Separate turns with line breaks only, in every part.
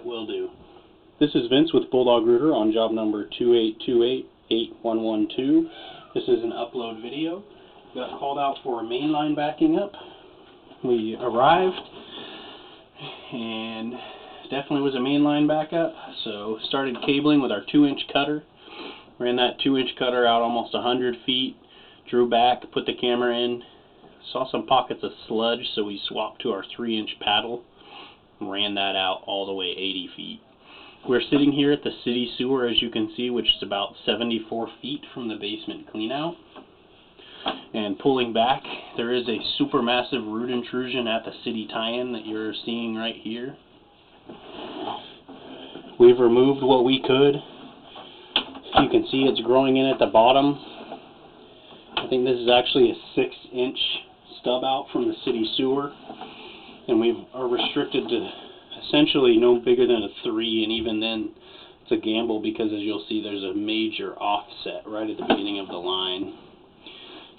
That will do. This is Vince with Bulldog Rooter on job number 282881112. This is an upload video. Got called out for a main line backing up. We arrived and definitely was a main line backup, so started cabling with our 2-inch cutter. Ran that 2-inch cutter out almost 100 feet, drew back, put the camera in, saw some pockets of sludge, so we swapped to our 3-inch paddle and ran that out all the way 80 feet. We're sitting here at the city sewer, as you can see, which is about 74 feet from the basement cleanout. And pulling back, there is a supermassive root intrusion at the city tie-in that you're seeing right here. We've removed what we could. You can see it's growing in at the bottom. I think this is actually a 6-inch stub out from the city sewer, and we are restricted to essentially no bigger than a 3, and even then it's a gamble because, as you'll see, there's a major offset right at the beginning of the line.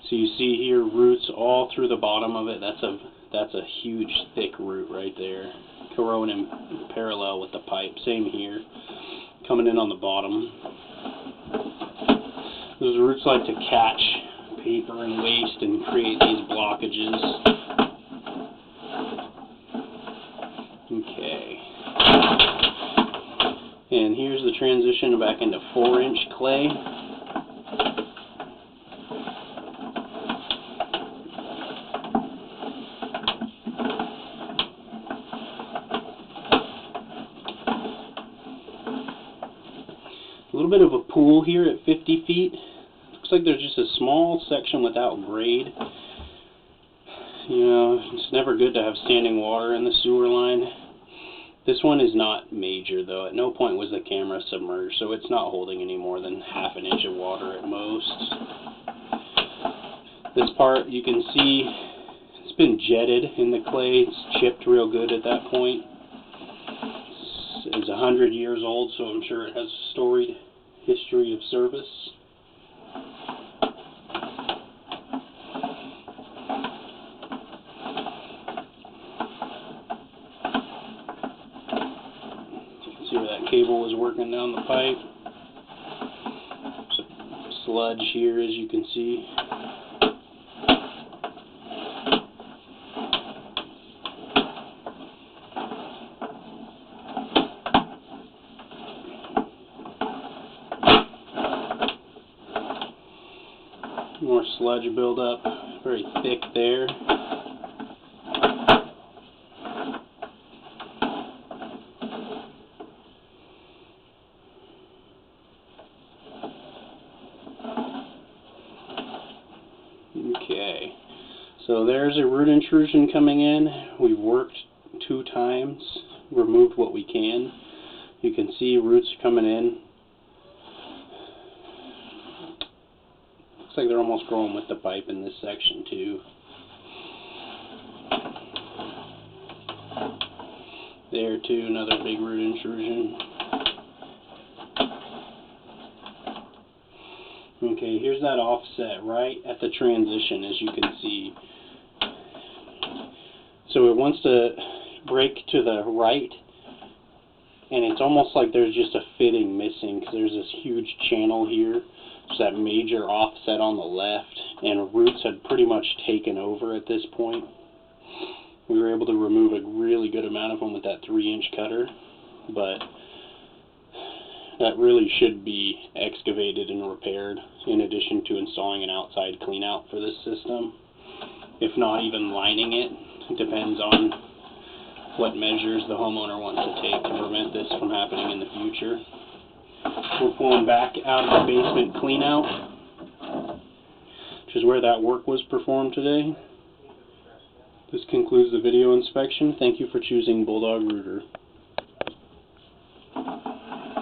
So you see here roots all through the bottom of it. That's a huge thick root right there, growing in parallel with the pipe. Same here, coming in on the bottom. Those roots like to catch paper and waste and create these blockages. Okay. And here's the transition back into 4-inch clay. A little bit of a pool here at 50 feet. Looks like there's just a small section without grade. You know, it's never good to have standing water in the sewer line. This one is not major, though. At no point was the camera submerged, so it's not holding any more than half an inch of water at most. This part, you can see, it's been jetted in the clay. It's chipped real good at that point. It's 100 years old, so I'm sure it has a storied history of service. See where that cable was working down the pipe. Some sludge here, as you can see. More sludge buildup, very thick there. Okay, so there's a root intrusion coming in. We've worked 2 times, removed what we can. You can see roots coming in. Looks like they're almost growing with the pipe in this section too. There too, another big root intrusion. Okay, here's that offset right at the transition, as you can see. So it wants to break to the right, and it's almost like there's just a fitting missing because there's this huge channel here. There's that major offset on the left, and roots had pretty much taken over at this point. We were able to remove a really good amount of them with that 3-inch cutter, but that really should be excavated and repaired, in addition to installing an outside clean out for this system. If not even lining it. It depends on what measures the homeowner wants to take to prevent this from happening in the future. We're pulling back out of the basement clean out, which is where that work was performed today. This concludes the video inspection. Thank you for choosing Bulldog Rooter.